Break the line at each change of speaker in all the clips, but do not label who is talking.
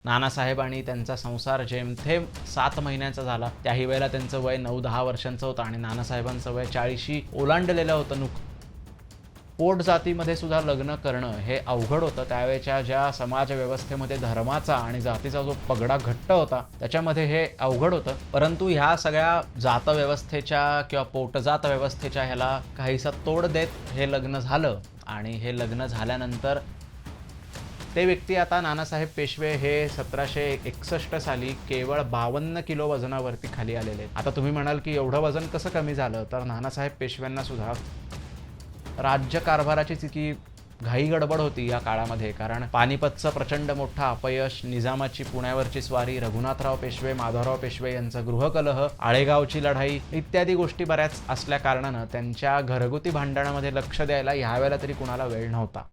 नानासाहेब आणि त्यांचा संसार जेमतेम 7 महिन्यांचा झाला. त्याही वेळेला त्यांचं वय 9-10 वर्षांचं होतं आणि नानासाहेबांचं वय 40 ओलांडलेलं होतं. पोट जातीमध्ये सुद्धा लग्न करणं हे अवघड होतं. त्यावेळेच्या ज्या समाज व्यवस्थेमध्ये धर्माचा आणि जातीचा जो पगडा घट्ट होता, त्याच्यामध्ये हे अवघड होतं. परंतु ह्या सगळ्या जातव्यवस्थेच्या किंवा पोटजात व्यवस्थेच्या ह्याला काहीसा तोड देत हे लग्न झालं आणि हे लग्न झाल्यानंतर ते व्यक्ती आता नानासाहेब पेशवे हे 1761 साली केवळ 52 किलो वजनावरती खाली आलेले. आता तुम्ही म्हणाल की एवढं वजन कसं कमी झालं? तर नानासाहेब पेशव्यांना सुद्धा राज्यकारभाराची इतकी घाई गडबड होती या काळामध्ये, कारण पानिपतचं प्रचंड मोठं अपयश, निजामाची पुण्यावरची स्वारी, रघुनाथराव पेशवे, माधवराव पेशवे यांचा गृहकलह, आळेगावची लढाई इत्यादी गोष्टी बऱ्याच असल्या कारणानं त्यांच्या घरगुती भांडणामध्ये लक्ष द्यायला ह्यावेळेला तरी कुणाला वेळ नव्हता.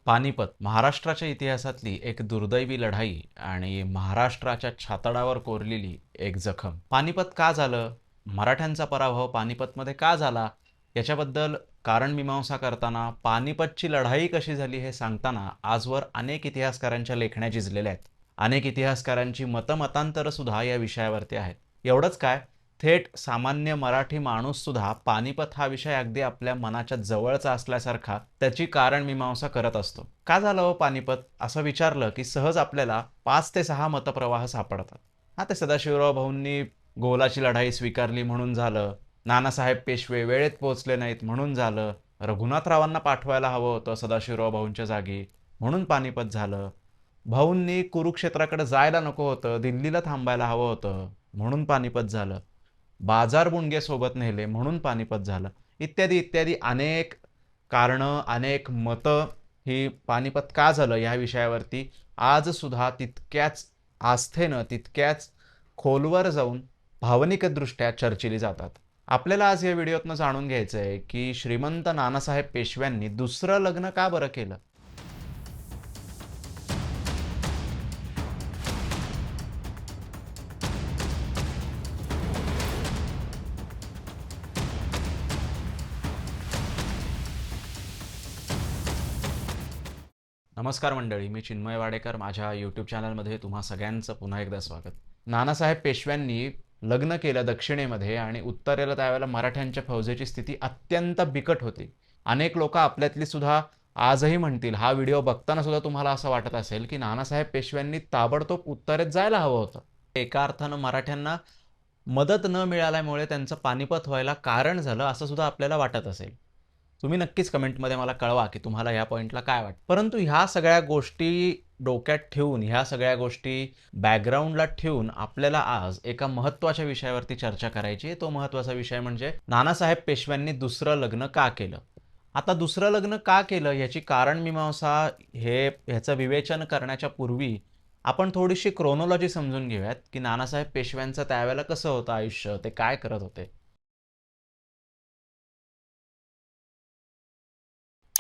पानिपत महाराष्ट्राच्या इतिहासातली एक दुर्दैवी लढाई आणि महाराष्ट्राच्या छातडावर कोरलेली एक जखम. पानिपत का झालं? मराठ्यांचा पराभव पानिपतमध्ये का झाला? याच्याबद्दल कारणमीमांसा करताना पानिपतची लढाई कशी झाली हे सांगताना आजवर अनेक इतिहासकारांच्या लेखण्या झिजलेल्या आहेत. अनेक इतिहासकारांची मतमतांतरं सुद्धा या विषयावरती आहेत. एवढंच काय, थेट सामान्य मराठी माणूस सुद्धा पानिपत हा विषय अगदी आपल्या मनाच्या जवळचा असल्यासारखा त्याची कारणमीमांसा करत असतो. का झालं हो पानिपत असं विचारलं की सहज आपल्याला 5 ते 6 मतप्रवाह सापडतात. ते सदाशिवराव भाऊंनी गोलाची लढाई स्वीकारली म्हणून झालं, नानासाहेब पेशवे वेळेत पोहोचले नाहीत म्हणून झालं, रघुनाथरावांना पाठवायला हवं होतं सदाशिवराव भाऊंच्या जागी म्हणून पानिपत झालं, भाऊंनी कुरुक्षेत्राकडे जायला नको होतं, दिल्लीला थांबायला हवं होतं म्हणून पानिपत झालं, बाजार बुणगे सोबत नेले म्हणून पानिपत झालं, इत्यादी इत्यादी अनेक कारणं, अनेक मतं ही पानिपत का झालं या विषयावरती आज सुद्धा तितक्याच आस्थेनं, तितक्याच खोलवर जाऊन भावनिकदृष्ट्या चर्चिली जातात. आपल्याला आज या व्हिडिओतनं जाणून घ्यायचं आहे की श्रीमंत नानासाहेब पेशव्यांनी दुसरं लग्न का बरं केलं? नमस्कार मंडळी, मी चिन्मय वाडेकर. माझ्या यूट्यूब चॅनलमध्ये तुम्हा सगळ्यांचं पुन्हा एकदा स्वागत. नानासाहेब पेशव्यांनी लग्न केलं दक्षिणेमध्ये आणि उत्तरेला त्यावेळेला मराठ्यांच्या फौजेची स्थिती अत्यंत बिकट होती. अनेक लोक आपल्यातली सुद्धा आजही म्हणतील, हा व्हिडिओ बघताना सुद्धा तुम्हाला असं वाटत असेल की नानासाहेब पेशव्यांनी ताबडतोब उत्तरेत जायला हवं होतं. एका अर्थानं मराठ्यांना मदत न मिळाल्यामुळे त्यांचं पानिपत व्हायला कारण झालं असं सुद्धा आपल्याला वाटत असेल. तुम्ही नक्कीच कमेंटमध्ये मला कळवा की तुम्हाला या पॉईंटला काय वाटतं. परंतु ह्या सगळ्या गोष्टी डोक्यात ठेवून, ह्या सगळ्या गोष्टी बॅकग्राऊंडला ठेवून आपल्याला आज एका महत्त्वाच्या विषयावरती चर्चा करायची आहे. तो महत्त्वाचा विषय म्हणजे नानासाहेब पेशव्यांनी दुसरं लग्न का केलं? आता दुसरं लग्न का केलं ह्याची कारणमीमांसा ह्याचं विवेचन करण्याच्या पूर्वी आपण थोडीशी क्रोनॉलॉजी समजून घेऊयात की नानासाहेब पेशव्यांचं त्यावेळेला कसं होतं आयुष्य, ते काय करत होते.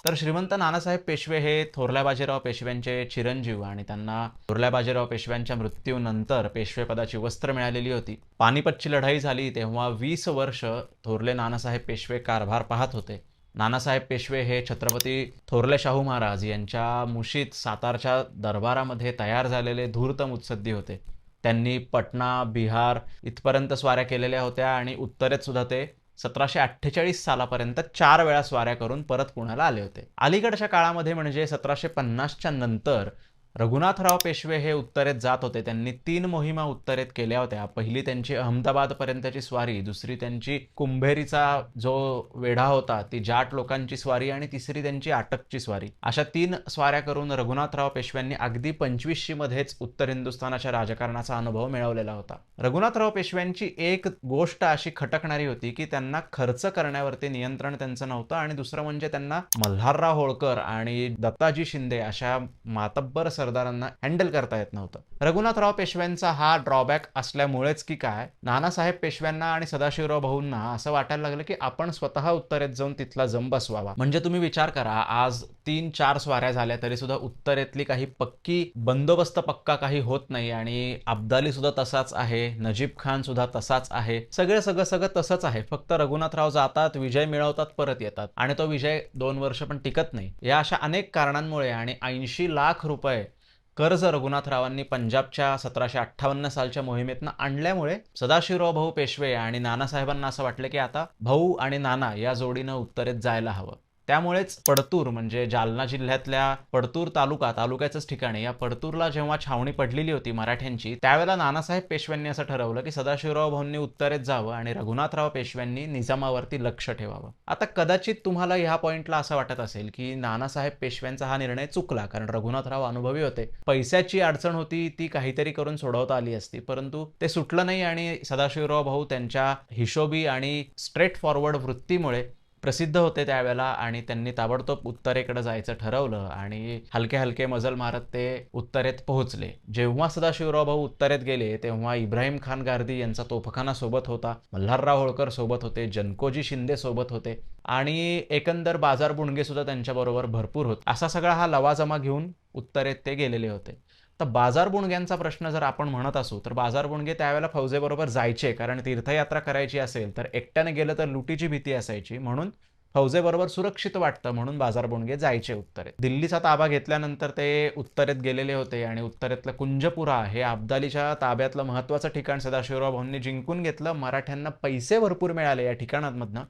तर श्रीमंत नानासाहेब पेशवे हे थोरल्या बाजीराव पेशव्यांचे चिरंजीव आणि त्यांना थोरल्या बाजीराव पेशव्यांच्या मृत्यूनंतर पेशवेपदाची वस्त्र मिळालेली होती. पानिपतची लढाई झाली तेव्हा 20 वर्ष थोरले नानासाहेब पेशवे कारभार पाहत होते. नानासाहेब पेशवे हे छत्रपती थोरले शाहू महाराज यांच्या मुशीत सातारच्या दरबारामध्ये तयार झालेले धूर्त मुत्सद्दी होते. त्यांनी पटना, बिहार इथपर्यंत स्वाऱ्या केलेल्या होत्या आणि उत्तरेत सुद्धा ते 1748 सालापर्यंत 4 वेळा स्वाऱ्या करून परत पुण्याला आले होते. अलीकडच्या काळामध्ये म्हणजे 1750च्या नंतर रघुनाथराव पेशवे हे उत्तरेत जात होते. त्यांनी 3 मोहिमा उत्तरेत केल्या होत्या. पहिली त्यांची अहमदाबादपर्यंतची स्वारी, दुसरी त्यांची कुंभेरीचा जो वेढा होता ती जाट लोकांची स्वारी आणि तिसरी त्यांची आटकची स्वारी. अशा 3 स्वाऱ्या करून रघुनाथराव पेशव्यांनी अगदी 25शी मध्येच उत्तर हिंदुस्थानाच्या राजकारणाचा अनुभव मिळवलेला होता. रघुनाथराव पेशव्यांची एक गोष्ट अशी खटकणारी होती की त्यांना खर्च करण्यावरती नियंत्रण त्यांचं नव्हतं आणि दुसरं म्हणजे त्यांना मल्हारराव होळकर आणि दत्ताजी शिंदे अशा मातब्बर सरदारांना हँडल करता येत नव्हतं. रघुनाथराव पेशव्यांचा हा ड्रॉबॅक असल्यामुळेच की काय, नानासाहेब पेशव्यांना आणि सदाशिवराव भाऊंना असं वाटायला लागलं की आपण स्वतः उत्तरेत जाऊन तिथला जम बसवावा. म्हणजे तुम्ही विचार करा, आज 3-4 स्वाऱ्या झाल्या तरी सुद्धा उत्तरेतली काही पक्की बंदोबस्त पक्का काही होत नाही आणि अब्दाली सुद्धा तसाच आहे, नजीब खान सुद्धा तसाच आहे, सगळं तसंच आहे. फक्त रघुनाथराव जातात, विजय मिळवतात, परत येतात आणि तो विजय 2 वर्ष पण टिकत नाही. या अशा अनेक कारणांमुळे आणि 80 लाख रुपये कर्ज रघुनाथरावांनी पंजाबच्या 1758 सालच्या मोहिमेतनं आणल्यामुळे सदाशिवराव भाऊ पेशवे आणि नानासाहेबांना असं वाटलं की आता भाऊ आणि नाना या जोडीनं उत्तरेत जायला हवं. त्यामुळेच पडतूर म्हणजे जालना जिल्ह्यातल्या पडतूर तालुक्याचंच ठिकाणी या पडतूरला जेव्हा छावणी पडलेली होती मराठ्यांची, त्यावेळेला नानासाहेब पेशव्यांनी असं ठरवलं की सदाशिवराव भाऊंनी उत्तरेत जावं आणि रघुनाथराव पेशव्यांनी निजामावरती लक्ष ठेवावं. आता कदाचित तुम्हाला ह्या पॉइंटला असं वाटत असेल की नानासाहेब पेशव्यांचा हा निर्णय चुकला, कारण रघुनाथराव अनुभवी होते, पैशाची अडचण होती, ती काहीतरी करून सोडवता आली असती, परंतु ते सुटलं नाही आणि सदाशिवराव भाऊ त्यांच्या हिशोबी आणि स्ट्रेट फॉरवर्ड वृत्तीमुळे प्रसिद्ध होते त्यावेळेला आणि त्यांनी ताबडतोब उत्तरेकडे जायचं ठरवलं आणि हलके हलके मजल मारत ते उत्तरेत पोहोचले. जेव्हा सदाशिवराव भाऊ उत्तरेत गेले तेव्हा इब्राहिम खान गारदी यांचा तोफखाना सोबत होता, मल्हारराव होळकर सोबत होते, जनकोजी शिंदे सोबत होते आणि एकंदर बाजार बुणगे सुद्धा त्यांच्याबरोबर भरपूर होते. असा सगळा हा लवाजमा घेऊन उत्तरेत ते गेलेले होते. तर बाजार बुणग्यांचा प्रश्न जर आपण म्हणत असू तर बाजार बुणगे त्यावेळेला फौजेबरोबर जायचे, कारण तीर्थयात्रा करायची असेल तर एकट्याने गेलं तर लुटीची भीती असायची, म्हणून फौजेबरोबर सुरक्षित वाटतं म्हणून बाजार बुणगे जायचे उत्तरेत. दिल्लीचा ताबा घेतल्यानंतर ते उत्तरेत गेलेले होते आणि उत्तरेतलं कुंजपुरा हे अब्दालीच्या ताब्यातलं महत्त्वाचं ठिकाण सदाशिवराव भाऊंनी जिंकून घेतलं. मराठ्यांना पैसे भरपूर मिळाले या ठिकाणांमधनं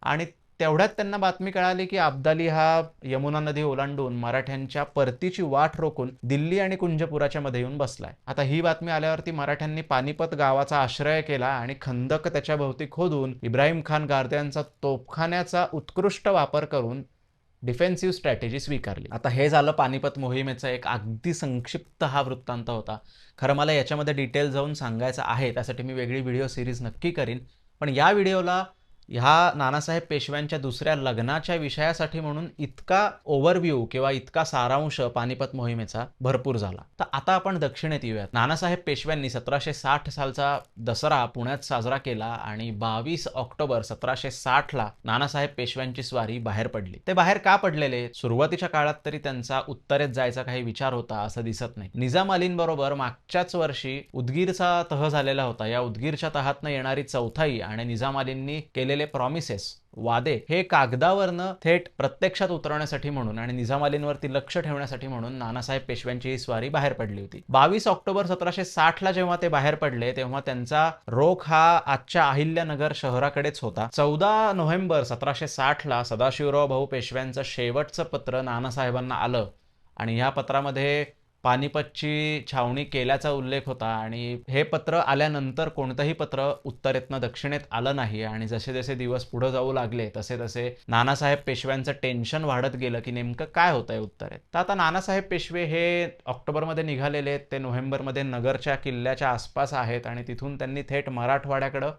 आणि तेवढ्यात त्यांना बातमी कळाली की अब्दाली हा यमुना नदी ओलांडून मराठ्यांच्या परतीची वाट रोखून दिल्ली आणि कुंजपुराच्या मध्ये येऊन बसलाय. आता ही बातमी आल्यावरती मराठ्यांनी पानिपत गावाचा आश्रय केला आणि खंदक त्याच्या भोवती खोदून इब्राहिम खान गारद्यांचा तोफखान्याचा उत्कृष्ट वापर करून डिफेन्सिव्ह स्ट्रॅटेजी स्वीकारली. आता हे झालं पानिपत मोहिमेचा एक अगदी संक्षिप्त हा वृत्तांत होता. खरं मला याच्यामध्ये डिटेल जाऊन सांगायचं आहे, त्यासाठी मी वेगळी व्हिडिओ सिरीज नक्की करीन, पण या व्हिडिओला ह्या नानासाहेब पेशव्यांच्या दुसऱ्या लग्नाच्या विषयासाठी म्हणून इतका ओव्हरव्ह्यू किंवा इतका सारांश पानिपत मोहिमेचा भरपूर झाला. तर आता आपण दक्षिणेत येऊयात. नानासाहेब पेशव्यांनी 1760 सालचा दसरा पुण्यात साजरा केला आणि 22 ऑक्टोबर 1760ला नानासाहेब पेशव्यांची स्वारी बाहेर पडली. ते बाहेर का पडलेले? सुरुवातीच्या काळात तरी त्यांचा उत्तरेत जायचा काही विचार होता असं दिसत नाही. निजाम अलींबरोबर मागच्याच वर्षी उदगीरचा तह झालेला होता. या उदगीरच्या तहातनं येणारी चौथाई आणि निजाम अलींनी केलेले प्रॉमिसेस, वादे हे कागदावरनं थेट प्रत्यक्षात उतरवण्यासाठी म्हणून आणि निजाम अलींवरती लक्ष ठेवण्यासाठी म्हणून नानासाहेब पेशव्यांची ही स्वारी बाहेर पडली होती. 22 ऑक्टोबर 1760ला जेव्हा ते बाहेर पडले तेव्हा त्यांचा रोख हा आजच्या अहिल्यानगर शहराकडेच होता. 14 नोव्हेंबर 1760ला सदाशिवराव भाऊ पेशव्यांचं शेवटचं पत्र नानासाहेबांना आलं आणि ह्या पत्रामध्ये पानिपतची छावणी केल्याचा उल्लेख होता आणि हे पत्र आल्यानंतर कोणतंही पत्र उत्तरेतनं दक्षिणेत आलं नाही आणि जसे जसे दिवस पुढे जाऊ लागले तसे तसे नानासाहेब पेशव्यांचं टेन्शन वाढत गेलं की नेमकं काय होतंय उत्तरेत. तर आता नानासाहेब पेशवे हे ऑक्टोबरमध्ये निघालेले आहेत, ते नोव्हेंबरमध्ये नगरच्या किल्ल्याच्या आसपास आहेत आणि तिथून त्यांनी थेट मराठवाड्याकडं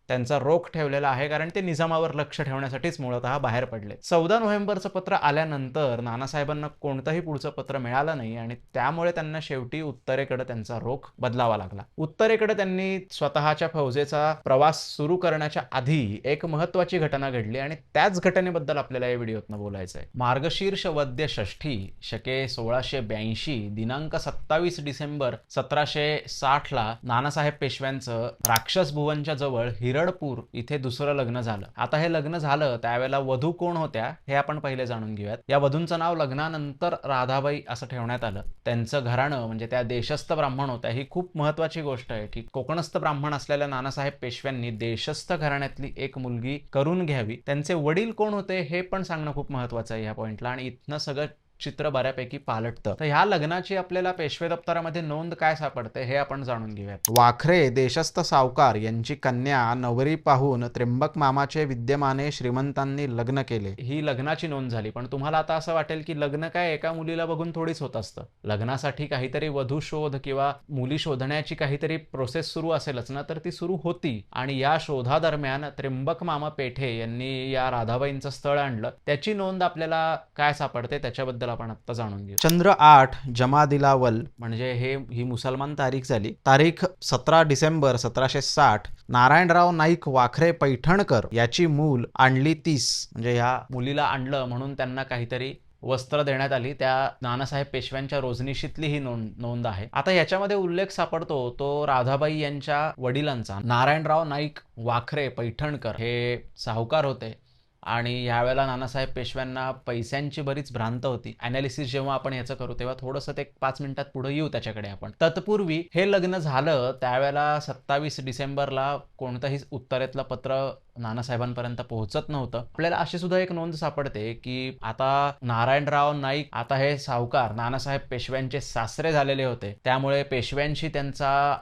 त्यांचा रोख ठेवलेला आहे, कारण ते निजामावर लक्ष ठेवण्यासाठीच मूळतः बाहेर पडले. 14 नोव्हेंबरचं पत्र आल्यानंतर नानासाहेबांना कोणतंही पुढचं पत्र मिळालं नाही आणि त्यामुळे त्यांना शेवटी उत्तरेकडे त्यांचा रोख बदलावा लागला. उत्तरेकडे त्यांनी स्वतःच्या फौजेचा प्रवास सुरू करण्याच्या आधी एक महत्त्वाची घटना घडली आणि त्याच घटनेबद्दल आपल्याला या व्हिडिओतनं बोलायचं आहे. मार्गशीर्ष वद्य षष्ठी शके 1682 दिनांक 27 डिसेंबर 1760ला नानासाहेब पेशव्यांचं राक्षस भुवनच्या जवळ हिरडपूर इथे दुसरं लग्न झालं. आता हे लग्न झालं त्यावेळेला वधू कोण होत्या हे आपण पहिले जाणून घेऊयात. या वधूंचं नाव लग्नानंतर राधाबाई असं ठेवण्यात आलं. त्यांचं घराणं म्हणजे त्या देशस्थ ब्राह्मण होत्या. ही खूप महत्त्वाची गोष्ट आहे की कोकणस्थ ब्राह्मण असलेल्या नानासाहेब पेशव्यांनी देशस्थ घराण्यातली एक मुलगी करून घ्यावी. त्यांचे वडील कोण होते हे पण सांगणं खूप महत्त्वाचं आहे या पॉइंटला आणि इथनं सगळं चित्र बऱ्यापैकी पालटतं. तर ह्या लग्नाची आपल्याला पेशवे दप्तरामध्ये नोंद काय सापडते हे आपण जाणून घेऊयात. वाखरे देशस्थ सावकार यांची कन्या नवरी पाहून त्र्यंबक मामाचे विद्यमाने श्रीमंतांनी लग्न केले, ही लग्नाची नोंद झाली. पण तुम्हाला आता असं वाटेल की लग्न काय एका मुलीला बघून थोडीच होत असतं. लग्नासाठी काहीतरी वधू शोध किंवा मुली शोधण्याची काहीतरी प्रोसेस सुरू असेलच ना, तर ती सुरू होती आणि या शोधादरम्यान त्र्यंबक मामा पेठे यांनी या राधाबाईंचं स्थळ आणलं. त्याची नोंद आपल्याला काय सापडते त्याच्याबद्दल आपण आता जाणून घेऊ. चंद्र 8 जमादिलावल म्हणजे ही मुसलमान तारीख झाली. तारीख 17 डिसेंबर 1760. नारायणराव नाईक वाखरे पैठणकर याची मूल आणली 30 म्हणजे ह्या मुलीला आणलं म्हणून त्यांना काहीतरी वस्त्र देण्यात आली. त्या नानासाहेब पेशव्यांच्या रोजनिशीतली ही नोंद आहे. आता याच्यामध्ये उल्लेख सापडतो तो राधाबाई यांच्या वडिलांचा. नारायणराव नाईक वाखरे पैठणकर हे साहुकार होते आणि यावेळेला नानासाहेब पेशव्यांना पैशांची बरीच भ्रांत होती. ॲनालिसिस जेव्हा आपण याचं करू तेव्हा थोडंसं ते 5 मिनिटात पुढे येऊ त्याच्याकडे आपण. तत्पूर्वी हे लग्न झालं त्यावेळेला 27 डिसेंबरला कोणतंही उत्तरेतलं पत्र नानासाहेबांपर्यंत पोहोचत नव्हतं. आपल्याला अशी सुद्धा एक नोंद सापडते की आता नारायणराव नाईक आता हे साहुकार नानासाहेब पेशव्यांचे सासरे झालेले होते, त्यामुळे पेशव्यांशी त्यांचा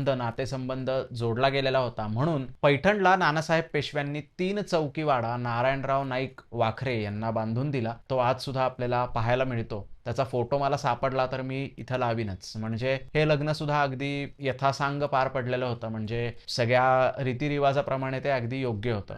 नातेसंबंध जोडला गेलेला होता. म्हणून पैठणला नानासाहेब पेशव्यांनी 3 चौकीवाडा नारायणराव नाईक वाखरे यांना बांधून दिला. तो आज सुद्धा आपल्याला पाहायला मिळतो. त्याचा फोटो मला सापडला तर मी इथं लावीनच. म्हणजे हे लग्न सुद्धा अगदी यथासांग पार पडलेलं होतं. म्हणजे सगळ्या रीतिरिवाजाप्रमाणे ते अगदी योग्य होतं.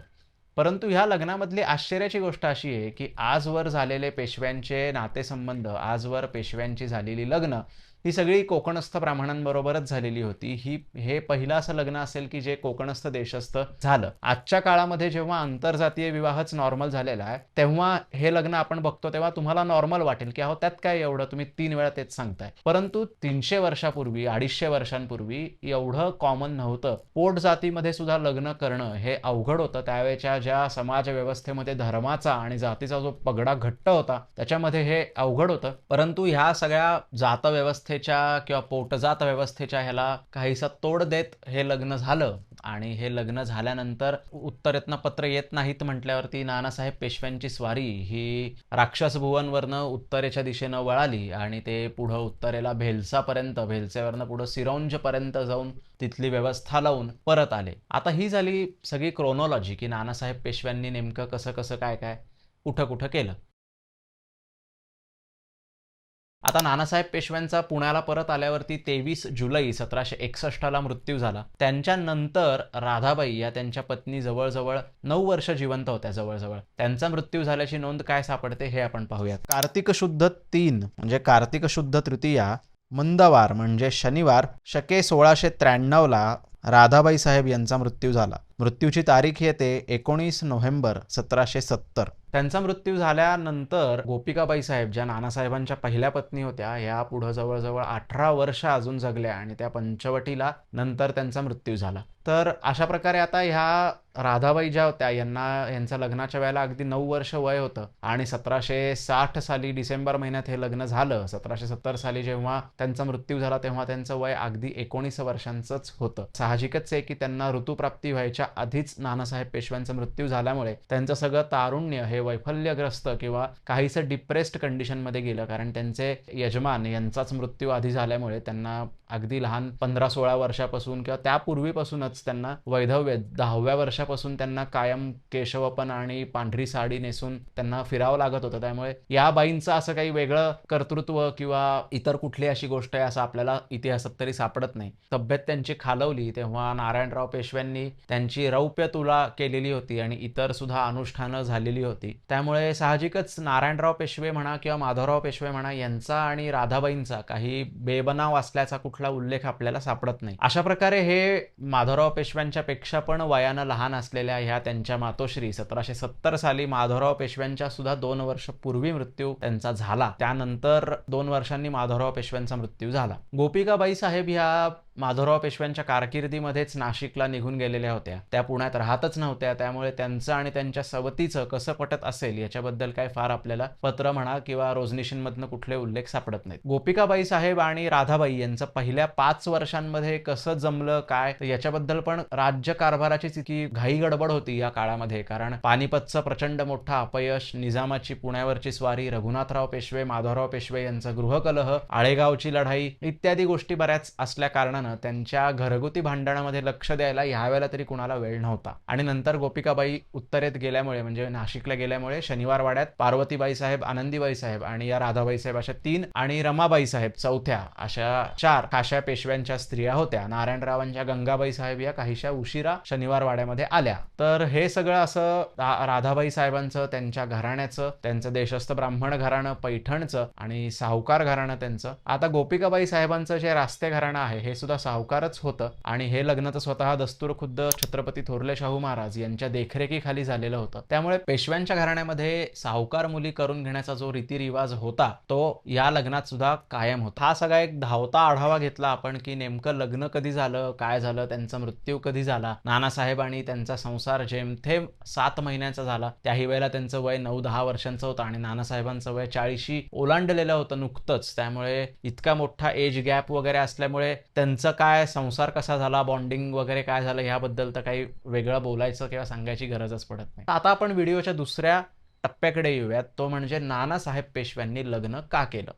परंतु ह्या लग्नामधली आश्चर्याची गोष्ट अशी आहे की आजवर झालेले पेशव्यांचे नातेसंबंध, आजवर पेशव्यांची झालेली लग्न ही सगळी कोकणस्थ ब्राह्मणांबरोबरच झालेली होती. हे पहिलं असं लग्न असेल की जे कोकणस्थ देशस्थ झालं. आजच्या काळामध्ये जेव्हा आंतरजातीय विवाहच नॉर्मल झालेला आहे तेव्हा हे लग्न आपण बघतो तेव्हा तुम्हाला नॉर्मल वाटेल की अहो त्यात काय एवढं, तुम्ही 3 वेळा तेच सांगताय. परंतु 300 वर्षापूर्वी 250 वर्षांपूर्वी एवढं कॉमन नव्हतं. पोट जातीमध्ये सुद्धा लग्न करणं हे अवघड होतं. त्यावेळेच्या ज्या समाज व्यवस्थेमध्ये धर्माचा आणि जातीचा जो पगडा घट्ट होता त्याच्यामध्ये हे अवघड होतं. परंतु ह्या सगळ्या जात व्यवस्थेच्या किंवा पोटजात व्यवस्थेच्या ह्याला काहीसा तोड देत हे लग्न झालं. आणि हे लग्न झाल्यानंतर उत्तरेतनं पत्र येत नाहीत म्हटल्यावरती नानासाहेब पेशव्यांची स्वारी ही राक्षस भुवनवरनं उत्तरेच्या दिशेनं वळाली आणि ते पुढं उत्तरेला भेलसेवरनं पुढं सिरोंजपर्यंत जाऊन तिथली व्यवस्था लावून परत आले. आता ही झाली सगळी क्रोनॉलॉजी की नानासाहेब पेशव्यांनी नेमकं कसं काय कुठं केलं. आता नानासाहेब पेशव्यांचा पुण्याला परत आल्यावरती 23 जुलै 1761ला मृत्यू झाला. त्यांच्यानंतर राधाबाई या त्यांच्या पत्नी जवळजवळ 9 वर्ष जिवंत होत्या जवळजवळ. त्यांचा मृत्यू झाल्याची नोंद काय सापडते हे आपण पाहूयात. कार्तिक शुद्ध 3 म्हणजे कार्तिक शुद्ध तृतीया मंदवार म्हणजे शनिवार शके 1693ला राधाबाई साहेब यांचा मृत्यू झाला. मृत्यूची तारीख येते 19 नोव्हेंबर 1770. त्यांचा मृत्यू झाल्यानंतर गोपिकाबाई साहेब ज्या नानासाहेबांच्या पहिल्या पत्नी होत्या ह्या पुढे जवळजवळ 18 वर्ष अजून जगल्या आणि त्या पंचवटीला नंतर त्यांचा मृत्यू झाला. तर अशा प्रकारे आता ह्या राधाबाई ज्या होत्या यांच्या लग्नाच्या वेळेला अगदी 9 वर्ष वय होतं आणि 1760 साली डिसेंबर महिन्यात हे लग्न झालं. 1770 साली जेव्हा त्यांचा मृत्यू झाला तेव्हा त्यांचं वय अगदी 19 वर्षांचंच होतं. साहजिकच आहे की त्यांना ऋतुप्राप्ती व्हायच्या आधीच नानासाहेब पेशव्यांचा मृत्यू झाल्यामुळे त्यांचं सगळं तारुण्य हे वैफल्यग्रस्त किंवा काहीसं डिप्रेस्ड कंडिशनमध्ये गेलं. कारण त्यांचे यजमान यांचाच मृत्यू आधी झाल्यामुळे त्यांना अगदी लहान 15-16 वर्षापासून किंवा त्यापूर्वीपासूनच त्यांना वैधव्य 10व्या वर्षापासून त्यांना कायम केशवपण आणि पांढरी साडी नेसून त्यांना फिरावं लागत होतं. त्यामुळे या बाईंचं असं काही वेगळं कर्तृत्व किंवा इतर कुठली अशी गोष्ट आहे असं आपल्याला इतिहासात तरी सापडत नाही. तब्येत त्यांची खालवली तेव्हा नारायणराव पेशव्यांनी त्यांची रौप्य तुला केलेली होती आणि इतर सुद्धा अनुष्ठानं झालेली होती. त्यामुळे साहजिकच नारायणराव पेशवे म्हणा किंवा माधवराव पेशवे म्हणा यांचा आणि राधाबाईंचा काही बेबनाव असल्याचा कुठला उल्लेख आपल्याला सापडत नाही. अशा प्रकारे हे माधवराव पेशव्यांच्या पेक्षा पण वयानं लहान असलेल्या ह्या त्यांच्या मातोश्री 1770 साली माधवराव पेशव्यांच्या सुद्धा 2 वर्ष पूर्वी मृत्यू त्यांचा झाला. त्यानंतर 2 वर्षांनी माधवराव पेशव्यांचा मृत्यू झाला. गोपिकाबाई साहेब ह्या माधवराव पेशव्यांच्या कारकिर्दीमध्येच नाशिकला निघून गेलेल्या होत्या. त्या पुण्यात राहतच नव्हत्या. त्यामुळे त्यांचं आणि त्यांच्या सवतीचं कसं पटत असेल याच्याबद्दल काय फार आपल्याला पत्र म्हणा किंवा रोजनिशींमधनं कुठले उल्लेख सापडत नाहीत. गोपिकाबाई साहेब आणि राधाबाई यांचं पहिल्या 5 वर्षांमध्ये कसं जमलं काय याच्याबद्दल पण राज्य कारभाराची इतकी घाई गडबड होती या काळामध्ये. कारण पानिपतचं प्रचंड मोठं अपयश, निजामाची पुण्यावरची स्वारी, रघुनाथराव पेशवे माधवराव पेशवे यांचा गृहकलह, आळेगावची लढाई इत्यादी गोष्टी बऱ्याच असल्या कारणानं त्यांच्या घरगुती भांडणामध्ये लक्ष द्यायला यावेळेला तरी कुणाला वेळ नव्हता. आणि नंतर गोपिकाबाई उत्तरेत गेल्यामुळे म्हणजे नाशिकला गेल्यामुळे शनिवार वाड्यात पार्वतीबाई साहेब, आनंदीबाई साहेब आणि या राधाबाई साहेब अशा 3 आणि रमाबाई साहेब चौथ्या अशा 4 काश्या पेशव्यांच्या स्त्रिया होत्या. नारायणरावांच्या गंगाबाई साहेब या काहीशा उशिरा शनिवार वाड्यामध्ये आल्या. तर हे सगळं असं राधाबाई साहेबांचं, त्यांच्या घराण्याचं, त्यांचं देशस्थ ब्राह्मण घराणं पैठणचं आणि साहुकार घराणं त्यांचं. आता गोपिकाबाई साहेबांचं जे रास्ते घराणं आहे हे सुद्धा सुद्धा सावकारच होतं आणि हे लग्न तर स्वतः दस्तूर खुद्द छत्रपती थोरले शाहू महाराज यांच्या देखरेखीखाली झालेलं होतं. त्यामुळे पेशव्यांच्या घराण्यामध्ये सावकार मुली करून घेण्याचा जो रीतिरिवाज होता तो या लग्नात सुद्धा कायम होता. हा सगळा एक धावता आढावा घेतला आपण की नेमकं लग्न कधी झालं, काय झालं, त्यांचा मृत्यू कधी झाला. नानासाहेब आणि त्यांचा संसार जेमतेम 7 महिन्यांचा झाला. त्याही वेळेला त्यांचं वय 9-10 वर्षांचं होतं आणि नानासाहेबांचं वय 40 ओलांडलेलं होतं नुकतंच. त्यामुळे इतका मोठा एज गॅप वगैरे असल्यामुळे त्यांचं काय संसार कसा झाला, बॉन्डिंग वगैरे काय झालं याबद्दल तर काही वेगळं बोलायचं किंवा सांगायची गरजच पडत नाही. आता आपण व्हिडिओच्या दुसऱ्या टप्प्याकडे येऊयात, तो म्हणजे नानासाहेब पेशव्यांनी लग्न का केलं.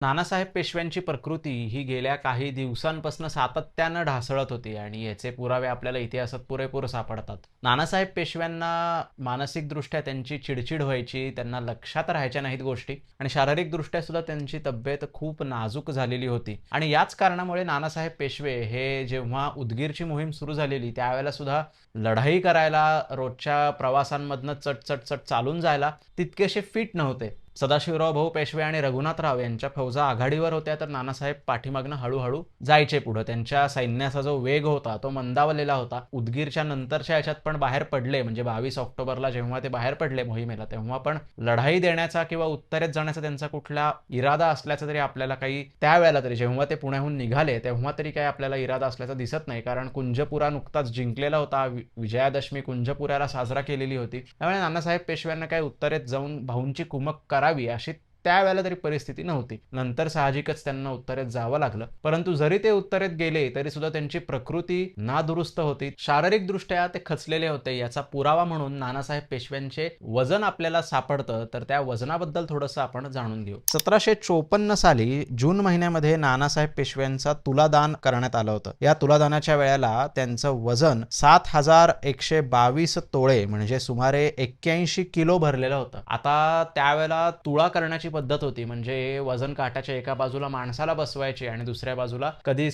नानासाहेब पेशव्यांची प्रकृती ही गेल्या काही दिवसांपासून सातत्यानं ढासळत होती आणि याचे पुरावे आपल्याला इतिहासात पुरेपूर सापडतात. नानासाहेब पेशव्यांना मानसिकदृष्ट्या त्यांची चिडचिड व्हायची, त्यांना लक्षात राहायच्या नाहीत गोष्टी आणि शारीरिकदृष्ट्या सुद्धा त्यांची तब्येत खूप नाजूक झालेली होती आणि याच कारणामुळे नानासाहेब पेशवे हे जेव्हा उदगीरची मोहीम सुरू झालेली त्यावेळेला सुद्धा लढाई करायला, रोजच्या प्रवासांमधनं चट चालून जायला तितकेसे फिट नव्हते. सदाशिवराव भाऊ पेशवे आणि रघुनाथराव यांच्या फौजा आघाडीवर होत्या तर नानासाहेब पाठीमागनं हळूहळू जायचे पुढे. त्यांच्या सैन्याचा जो वेग होता तो मंदावलेला होता. उदगीरच्या नंतरच्या याच्यात पण बाहेर पडले, म्हणजे 22 ऑक्टोबरला जेव्हा ते बाहेर पडले मोहिमेला तेव्हा पण लढाई देण्याचा किंवा उत्तरेत जाण्याचा त्यांचा कुठला इरादा असल्याचा तरी आपल्याला काही त्यावेळेला तरी जेव्हा ते पुण्याहून निघाले तेव्हा तरी काही आपल्याला इरादा असल्याचा दिसत नाही. कारण कुंजपुरा नुकताच जिंकलेला होता, विजयादशमी कुंजपुऱ्याला साजरा केलेली होती. त्यामुळे नानासाहेब पेशव्यांना काही उत्तरेत जाऊन भाऊंची कुमक करावी अशी त्यावेळेला तरी परिस्थिती नव्हती. नंतर साहजिकच त्यांना उत्तरेत जावं लागलं. परंतु जरी ते उत्तरेत गेले तरी सुद्धा त्यांची प्रकृती नादुरुस्त होती. शारीरिकदृष्ट्या ते खचलेले होते. याचा पुरावा म्हणून नानासाहेब पेशव्यांचे वजन आपल्याला सापडतं, तर त्या वजनाबद्दल थोडंसं आपण जाणून घेऊ. 1754 साली जून महिन्यामध्ये नानासाहेब पेशव्यांचा तुलादान करण्यात आलं होतं. या तुलादानाच्या वेळेला त्यांचं वजन 7122 तोळे म्हणजे सुमारे 81 किलो भरलेलं होतं. आता त्यावेळेला तुळा करण्याची पद्धत होती, म्हणजे वजन काट्याच्या एका बाजूला माणसाला बसवायचे आणि दुसऱ्या बाजूला कधी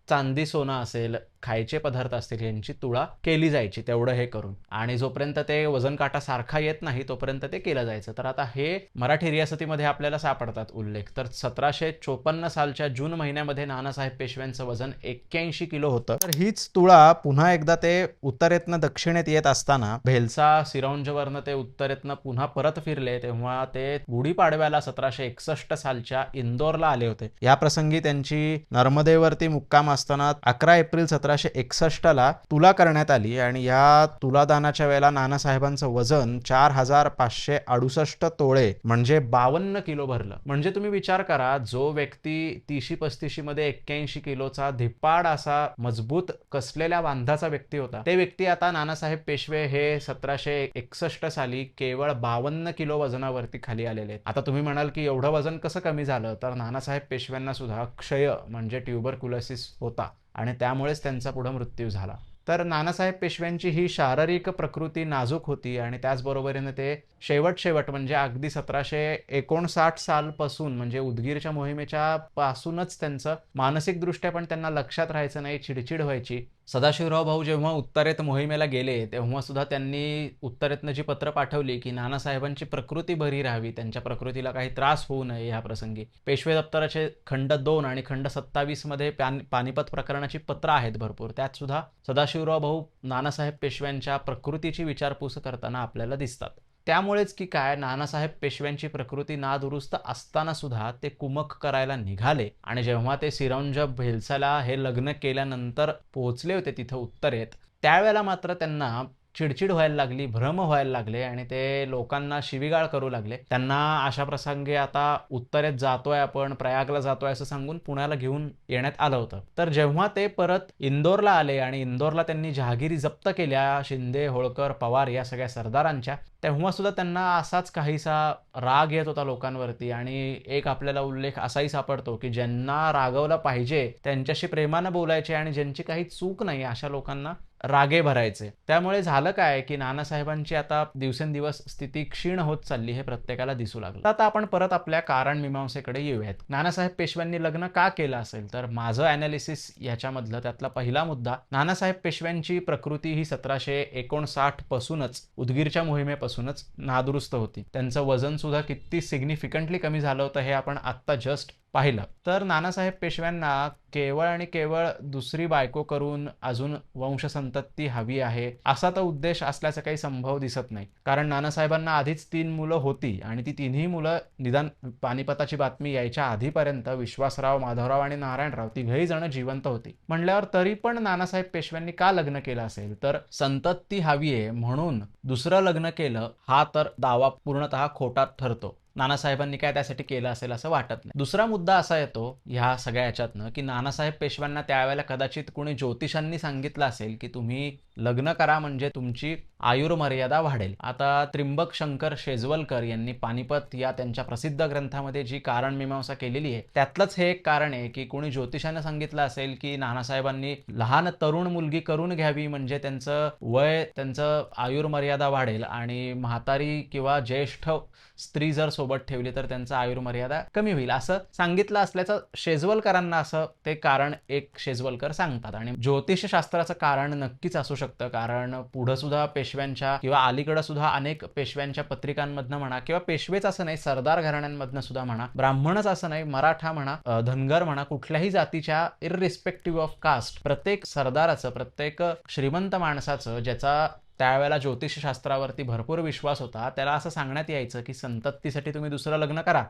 चांदी सोनं असेल, खायचे पदार्थ असतील यांची तुळा केली जायची तेवढं हे करून आणि जोपर्यंत ते वजन काटा सारखा येत नाही तोपर्यंत ते केलं जायचं. तर आता हे मराठी रियासतीमध्ये आपल्याला सापडतात उल्लेख. तर 1754 सालच्या जून महिन्यामध्ये नानासाहेब पेशव्यांचं वजन 81 किलो होतं. तर हीच तुळा पुन्हा एकदा ते उत्तरेतनं दक्षिणेत येत असताना भेलसा सिरोंजवरनं ते उत्तरेतनं पुन्हा परत फिरले तेव्हा ते गुढीपाडव्याला 1761 सालच्या इंदोरला आले होते. या प्रसंगी त्यांची नर्मदेवरती मुक्काम असताना 11 एप्रिल 1761 ला तुला करण्यात आली आणि या तुलादानाच्या वेळेला नानासाहेबांचं वजन 4568 तोळे म्हणजे 52 किलो भरलं. म्हणजे तुम्ही विचार करा, जो व्यक्ती 30-35 मध्ये 81 किलोचा धिप्पाड असा मजबूत कसलेल्या बांधाचा व्यक्ती होता, ते व्यक्ती आता नानासाहेब पेशवे हे 1761 साली केवळ 52 किलो वजनावरती खाली आलेले आहेत. आता तुम्ही म्हणाल की एवढं वजन कसं कमी झालं, तर नानासाहेब पेशव्यांना सुद्धा क्षय म्हणजे ट्युबरक्युलोसिस होता आणि त्यामुळेच त्यांचा पुढे मृत्यू झाला. तर नानासाहेब पेशव्यांची ही शारीरिक प्रकृती नाजूक होती आणि त्याचबरोबरीने ते शेवट म्हणजे अगदी 1759 सालपासून म्हणजे उदगीरच्या मोहिमेच्या पासूनच त्यांचं मानसिकदृष्ट्या पण त्यांना लक्षात राहायचं नाही, चिडचिड व्हायची. सदाशिवराव भाऊ जेव्हा उत्तरेत मोहिमेला गेले तेव्हा सुद्धा त्यांनी उत्तरेतनं जी पत्र पाठवली की नानासाहेबांची प्रकृती बरी राहावी, त्यांच्या प्रकृतीला काही त्रास होऊ नये. या प्रसंगी पेशवे दप्तराचे खंड 2 आणि खंड 27 मध्ये पानिपत प्रकरणाची पत्र आहेत भरपूर. त्यात सुद्धा सदाशिवराव भाऊ नानासाहेब पेशव्यांच्या प्रकृतीची विचारपूस करताना आपल्याला दिसतात. त्यामुळेच की काय, नानासाहेब पेशव्यांची प्रकृती नादुरुस्त असताना सुद्धा ते कुमक करायला निघाले आणि जेव्हा ते सिरोंज भेलसाला हे लग्न केल्यानंतर पोहोचले होते तिथं उत्तरेत, त्यावेळेला मात्र त्यांना चिडचिड व्हायला लागली, भ्रम व्हायला लागले आणि ते लोकांना शिवीगाळ करू लागले. त्यांना अशा प्रसंगी आता उत्तरेत जातोय आपण, प्रयागला जातोय असं सांगून पुण्याला घेऊन येण्यात आलं होतं. तर जेव्हा ते परत इंदोरला आले आणि इंदोरला त्यांनी जहागिरी जप्त केल्या शिंदे, होळकर, पवार या सगळ्या सरदारांच्या, तेव्हा सुद्धा त्यांना असाच काहीसा राग येत होता लोकांवरती आणि एक आपल्याला उल्लेख असाही सापडतो की ज्यांना रागवलं पाहिजे त्यांच्याशी प्रेमानं बोलायचे आणि ज्यांची काही चूक नाही अशा लोकांना रागे भरायचे. त्यामुळे झालं काय, की नानासाहेबांची आता दिवसेंदिवस स्थिती क्षीण होत चालली हे प्रत्येकाला दिसू लागलं. आता आपण परत आपल्या कारण मीमांसेकडे येऊयात. नानासाहेब पेशव्यांनी लग्न का केलं असेल? तर माझं ॲनालिसिस याच्यामधलं त्यातला पहिला मुद्दा, नानासाहेब पेशव्यांची प्रकृती ही 1759 पासूनच उदगीरच्या मोहिमेपासूनच नादुरुस्त होती. त्यांचं वजन सुद्धा किती सिग्निफिकंटली कमी झालं होतं हे आपण आत्ता जस्ट पाहिलं. तर नानासाहेब पेशव्यांना केवळ आणि केवळ दुसरी बायको करून अजून वंशसंतती हवी आहे असा तर उद्देश असल्याचा काही संभव दिसत नाही. कारण नानासाहेबांना आधीच 3 मुलं होती आणि ती तिन्ही मुलं निदान पानिपताची बातमी यायच्या आधीपर्यंत विश्वासराव, माधवराव आणि नारायणराव तिघही जण जिवंत होती. म्हणल्यावर तरी पण नानासाहेब पेशव्यांनी का लग्न केलं असेल? तर संतती हवी आहे म्हणून दुसरं लग्न केलं हा तर दावा पूर्णतः खोटा ठरतो. नानासाहेबांनी काय त्यासाठी केलं असेल असं वाटत नाही. दुसरा मुद्दा असा येतो ह्या सगळ्या याच्यातनं, की नानासाहेब पेशव्यांना त्यावेळेला कदाचित कोणी ज्योतिषांनी सांगितलं असेल, की तुम्ही लग्न करा म्हणजे तुमची आयुर्मर्यादा वाढेल. आता त्र्यंबक शंकर शेजवलकर यांनी पानिपत या त्यांच्या प्रसिद्ध ग्रंथामध्ये जी कारण मीमांसा केलेली आहे त्यातलंच हे एक कारण आहे, की कोणी ज्योतिषानं सांगितलं असेल, की नानासाहेबांनी लहान तरुण मुलगी करून घ्यावी म्हणजे त्यांचं आयुर्मर्यादा वाढेल आणि म्हातारी किंवा ज्येष्ठ स्त्री जर सोबत ठेवली तर त्यांचं आयुर्मर्यादा कमी होईल असं सांगितलं असल्याचं शेजवलकरांना असं ते कारण एक शेजवलकर सांगतात. आणि ज्योतिषशास्त्राचं कारण नक्कीच असू शकतं, कारण पुढं सुद्धा पेशव्यांच्या किंवा अलीकडं सुद्धा अनेक पेशव्यांच्या पत्रिकांमधनं म्हणा किंवा पेशवेच असं नाही सरदार घराण्यांमधनं सुद्धा म्हणा, ब्राह्मणच असं नाही, मराठा म्हणा, धनगर म्हणा, कुठल्याही जातीच्या इररिस्पेक्टिव्ह ऑफ कास्ट प्रत्येक सरदाराचं, प्रत्येक श्रीमंत माणसाचं ज्याचा त्यावेळेला ज्योतिषशास्त्रावरती भरपूर विश्वास होता त्याला असं सांगण्यात यायचं, की संततीसाठी तुम्ही दुसरं लग्न करा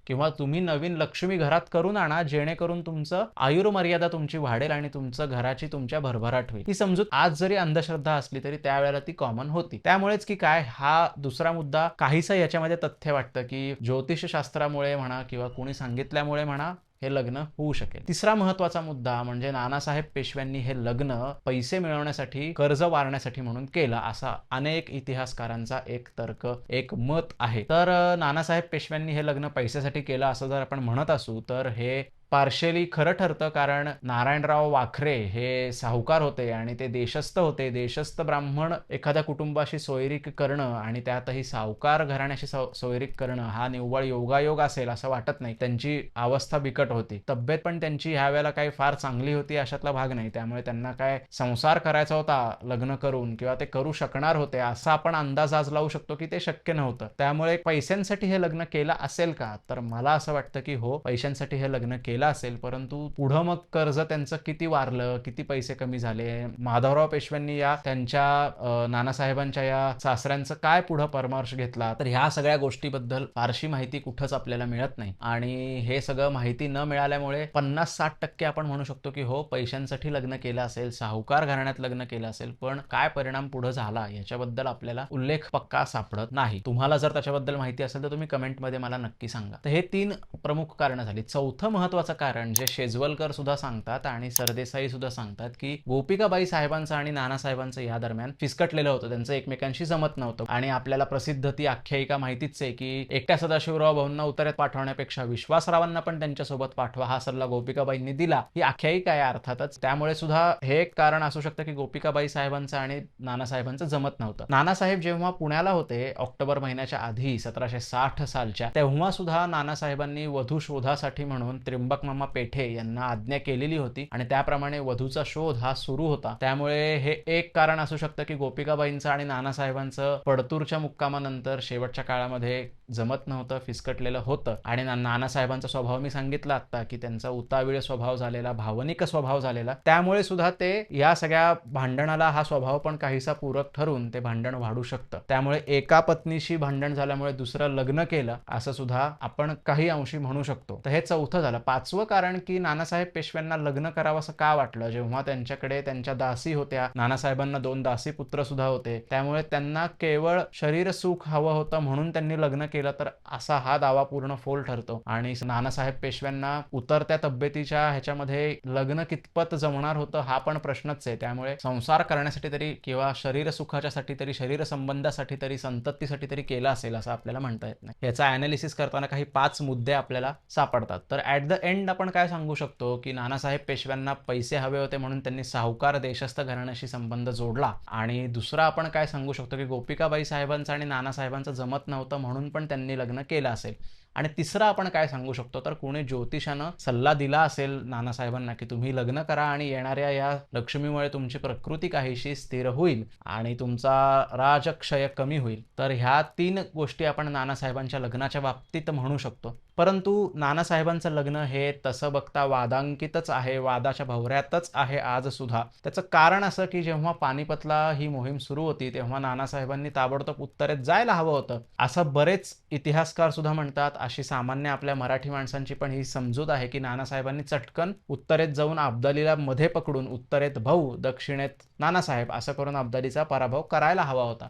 किंवा तुम्ही नवीन लक्ष्मी घरात करून आणा जेणेकरून तुमचं आयुर्मर्यादा तुमची वाढेल आणि तुमचं घराची तुमच्या भरभराट होईल. ही समजूत आज जरी अंधश्रद्धा असली तरी त्यावेळेला ती कॉमन होती. त्यामुळेच की काय हा दुसरा मुद्दा काहीसं याच्यामध्ये तथ्य वाटतं, की ज्योतिषशास्त्रामुळे म्हणा किंवा कोणी सांगितल्यामुळे म्हणा हे लग्न होऊ शकेल. तिसरा महत्वाचा मुद्दा म्हणजे नानासाहेब पेशव्यांनी हे लग्न पैसे मिळवण्यासाठी, कर्ज वारण्यासाठी म्हणून केलं असा अनेक इतिहासकारांचा एक तर्क, एक मत आहे. तर नानासाहेब पेशव्यांनी हे लग्न पैशासाठी केलं असं जर आपण म्हणत असू तर हे पार्शियली खरं ठरतं, कारण नारायणराव वाखरे हे साहुकार होते आणि ते देशस्थ होते. देशस्थ ब्राह्मण एखाद्या कुटुंबाशी सोयरीक करणं आणि त्यातही साहुकार घराण्याशी सोयरीक करणं हा निव्वळ योगायोग असेल असं वाटत नाही. त्यांची अवस्था बिकट होती, तब्येत पण त्यांची ह्या वेळेला काही फार चांगली होती अशातला भाग नाही. त्यामुळे त्यांना काय संसार करायचा होता लग्न करून किंवा ते करू शकणार होते असा आपण अंदाज आज लावू शकतो की ते शक्य नव्हतं. त्यामुळे पैशांसाठी हे लग्न केलं असेल का? तर मला असं वाटतं की हो, पैशांसाठी हे लग्न केलं असेल, परंतु पुढं मग कर्ज त्यांचं किती वारलं, किती पैसे कमी झाले, माधवराव पेशव्यांनी या त्यांच्या नानासाहेबांच्या या सासऱ्यांचं काय पुढं परामर्श घेतला, तर ह्या सगळ्या गोष्टीबद्दल फारशी माहिती कुठंच आपल्याला मिळत नाही. आणि हे सगळं माहिती न मिळाल्यामुळे 50-60% आपण म्हणू शकतो की हो, पैशांसाठी लग्न केलं असेल, साहुकार घराण्यात लग्न केलं असेल, पण काय परिणाम पुढं झाला याच्याबद्दल आपल्याला उल्लेख पक्का सापडत नाही. तुम्हाला जर त्याच्याबद्दल माहिती असेल तर तुम्ही कमेंटमध्ये मला नक्की सांगा. तर हे 3 प्रमुख कारणं झाली. चौथं महत्वाचं कारण जे शेजवलकर सुद्धा सांगतात आणि सरदेसाई सुद्धा सांगतात, की गोपिकाबाई साहेबांचं आणि नानासाहेबांचं या दरम्यान फिसकटलेलं होतं, त्यांचं एकमेकांशी जमत नव्हतं. आणि आपल्याला प्रसिद्ध ती आख्यायिका माहितीच आहे, की एकट्या सदाशिवराव भाऊंना उतऱ्यात पाठवण्यापेक्षा विश्वासरावांना पण त्यांच्यासोबत पाठवा हा सल्ला गोपिकाबाईंनी दिला. ही आख्यायिका आहे अर्थातच. त्यामुळे सुद्धा हे एक कारण असू शकतं, की गोपिकाबाई साहेबांचं आणि नानासाहेबांचं जमत नव्हतं. नानासाहेब जेव्हा पुण्याला होते ऑक्टोबर महिन्याच्या आधी 1760 सालच्या, तेव्हा सुद्धा नानासाहेबांनी वधू शोधासाठी म्हणून त्र्यंबक मामा पेठे यांना आज्ञा केलेली होती आणि त्याप्रमाणे वधूचा शोध हा सुरू होता. त्यामुळे हे एक कारण असू शकतं, की गोपिकाबाईंचं आणि नानासाहेबांचं पडतूरच्या मुक्कामानंतर शेवटच्या काळामध्ये जमत नव्हतं, फिसकटलेलं होतं. आणि नानासाहेबांचा स्वभाव मी सांगितला आता, की त्यांचा उतावीळ स्वभाव झालेला, भावनिक स्वभाव झालेला, त्यामुळे सुद्धा ते या सगळ्या भांडणाला हा स्वभाव पण काहीसा पूरक ठरून ते भांडण वाढू शकतं. त्यामुळे एका पत्नीशी भांडण झाल्यामुळे दुसरं लग्न केलं असं सुद्धा आपण काही अंशी म्हणू शकतो. तर हे चौथं झालं. पाचवं कारण, की नानासाहेब पेशव्यांना लग्न करावं असं का वाटलं, जेव्हा त्यांच्याकडे त्यांच्या दासी होत्या, नानासाहेबांना 2 दासी पुत्र सुद्धा होते, त्यामुळे त्यांना केवळ शरीर सुख हवं होतं म्हणून त्यांनी लग्न केलं, तर असा हा दावा पूर्ण फोल ठरतो. आणि नानासाहेब पेशव्यांना उतरत्या तब्येतीच्या ह्याच्यामध्ये लग्न कितपत जमणार होतं हा पण प्रश्नच आहे. त्यामुळे संसार करण्यासाठी तरी किंवा शरीर सुखाच्यासाठी तरी, शरीर संबंधासाठी तरी, संततीसाठी तरी केलं असेल असं आपल्याला म्हणता येत नाही. याचा ॲनालिसिस करताना काही 5 मुद्दे आपल्याला सापडतात. तर ॲट द एंड एंड आपण काय सांगू शकतो, की नानासाहेब पेशव्यांना पैसे हवे होते म्हणून त्यांनी सावकार देशस्थ घराण्याशी संबंध जोडला. आणि दुसरं आपण काय सांगू शकतो, की गोपिकाबाई साहेबांचं आणि नानासाहेबांचं जमत नव्हतं म्हणून पण त्यांनी लग्न केलं असेल. आणि तिसरं आपण काय सांगू शकतो, तर कोणी ज्योतिषानं सल्ला दिला असेल नानासाहेबांना, की तुम्ही लग्न करा आणि येणाऱ्या या लक्ष्मीमुळे तुमची प्रकृती काहीशी स्थिर होईल आणि तुमचा राजक्षय कमी होईल. तर ह्या 3 गोष्टी आपण नानासाहेबांच्या लग्नाच्या बाबतीत म्हणू शकतो. परंतु नानासाहेबांचं लग्न हे तसं बघता वादांकितच आहे, वादाच्या भोवऱ्यातच आहे आजसुद्धा. त्याचं कारण असं, की जेव्हा पानिपतला ही मोहीम सुरू होती, तेव्हा नानासाहेबांनी ताबडतोब उत्तरेत जायला हवं होतं, असं बरेच इतिहासकार सुद्धा म्हणतात. अशी सामान्य आपल्या मराठी माणसांची पण ही समजूत आहे, की नानासाहेबांनी चटकन उत्तरेत जाऊन अब्दालीला मध्ये पकडून उत्तरेत भाऊ, दक्षिणेत नानासाहेब असं करून अब्दालीचा पराभव करायला हवा होता.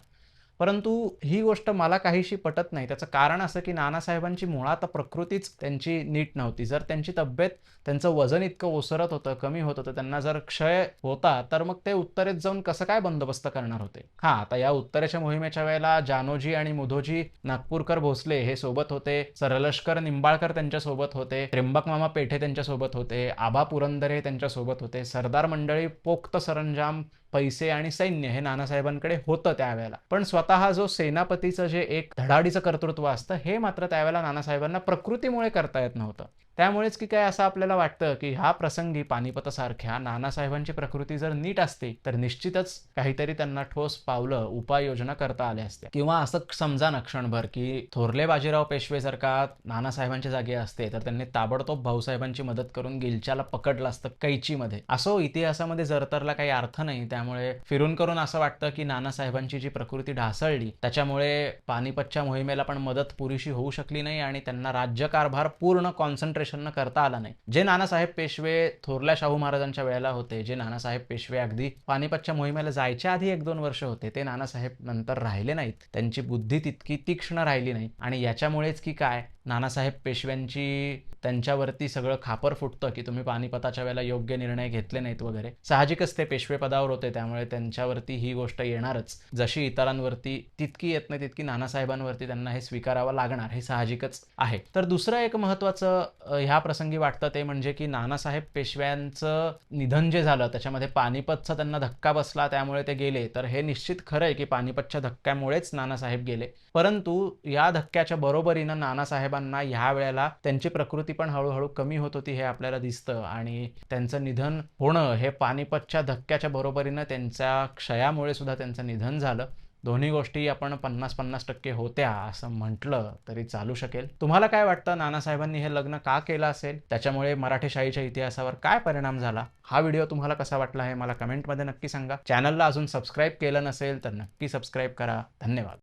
परंतु ही गोष्ट मला काहीशी पटत नाही. त्याचं कारण असं, की नानासाहेबांची मुळात प्रकृतीच त्यांची नीट नव्हती. जर त्यांची तब्येत, त्यांचं वजन इतकं ओसरत होतं, कमी होत होतं, त्यांना जर क्षय होता, तर मग ते उत्तरेत जाऊन कसं काय बंदोबस्त करणार होते? हां, आता या उत्तरेच्या मोहिमेच्या वेळेला जानोजी आणि मुधोजी नागपूरकर भोसले हे सोबत होते. सरलष्कर निंबाळकर त्यांच्यासोबत होते. त्र्यंबक मामा पेठे त्यांच्यासोबत होते. आबा पुरंदरे त्यांच्यासोबत होते. सरदार मंडळी, पोक्त सरंजाम, पैसे आणि सैन्य हे नानासाहेबांकडे होतं त्यावेळेला. पण स्वतः जो सेनापतीचं जे एक धडाडीचं कर्तृत्व असतं, हे मात्र त्यावेळेला नानासाहेबांना प्रकृतीमुळे करता येत नव्हतं. त्यामुळेच की काय असं आपल्याला वाटतं, की ह्या प्रसंगी पानिपतसारख्या नानासाहेबांची प्रकृती जर नीट असती, तर निश्चितच काहीतरी त्यांना ठोस पावलं, उपाययोजना करता आल्या असत्या. किंवा असं समजा ना क्षणभर, की थोरले बाजीराव पेशवे जर का नानासाहेबांच्या जागी असते, तर त्यांनी ताबडतोब भाऊसाहेबांची मदत करून गिलच्याला पकडलं असतं कैचीमध्ये. असो, इतिहासामध्ये जरतरला काही अर्थ नाही. त्यामुळे फिरून करून असं वाटतं, की नानासाहेबांची जी प्रकृती ढासळली, त्याच्यामुळे पानिपतच्या मोहिमेला पण मदत पुरेशी होऊ शकली नाही आणि त्यांना राज्यकारभार पूर्ण कॉन्सन्ट्रेशन न करता आला नाही. जे नानासाहेब पेशवे थोरल्या शाहू महाराजांच्या वेळेला होते, जे नानासाहेब पेशवे अगदी पानिपतच्या मोहिमेला जायच्या आधी 1-2 वर्ष होते, ते नानासाहेब नंतर राहिले नाहीत. त्यांची बुद्धी तितकी तीक्ष्ण राहिली नाही आणि याच्यामुळेच की काय नानासाहेब पेशव्यांची त्यांच्यावरती सगळं खापर फुटतं, की तुम्ही पानिपताच्या वेळेला योग्य निर्णय घेतले नाहीत वगैरे. साहजिकच ते पेशवे पदावर होते, त्यामुळे त्यांच्यावरती ही गोष्ट येणारच. जशी इतरांवरती तितकी येत नाही, तितकी नानासाहेबांवरती त्यांना हे स्वीकारावं लागणार, हे साहजिकच आहे. तर दुसरं एक महत्त्वाचं ह्या प्रसंगी वाटतं ते म्हणजे, की नानासाहेब पेशव्यांचं निधन जे झालं, त्याच्यामध्ये पानिपतचा त्यांना धक्का बसला, त्यामुळे ते गेले. तर हे निश्चित खरं आहे, की पानिपतच्या धक्क्यामुळेच नानासाहेब गेले. परंतु या धक्क्याच्या बरोबरीनं नानासाहेबांना ह्या वेळेला त्यांची प्रकृती पण हळूहळू कमी होत होती, हे आपल्याला दिसतं आणि त्यांचं निधन होणं हे पानिपतच्या धक्क्याच्या बरोबरीनं त्यांच्या क्षयामुळे सुद्धा त्यांचं निधन झालं. दोन्ही गोष्टी आपण 50-50% होत्या असं म्हटलं तरी चालू शकेल. तुम्हाला काय वाटतं, नानासाहेबांनी हे लग्न का केलं असेल? त्याच्यामुळे मराठेशाहीच्या इतिहासावर काय परिणाम झाला? हा व्हिडिओ तुम्हाला कसा वाटला हे मला कमेंटमध्ये नक्की सांगा. चॅनलला अजून सबस्क्राईब केलं नसेल तर नक्की सबस्क्राईब करा. धन्यवाद.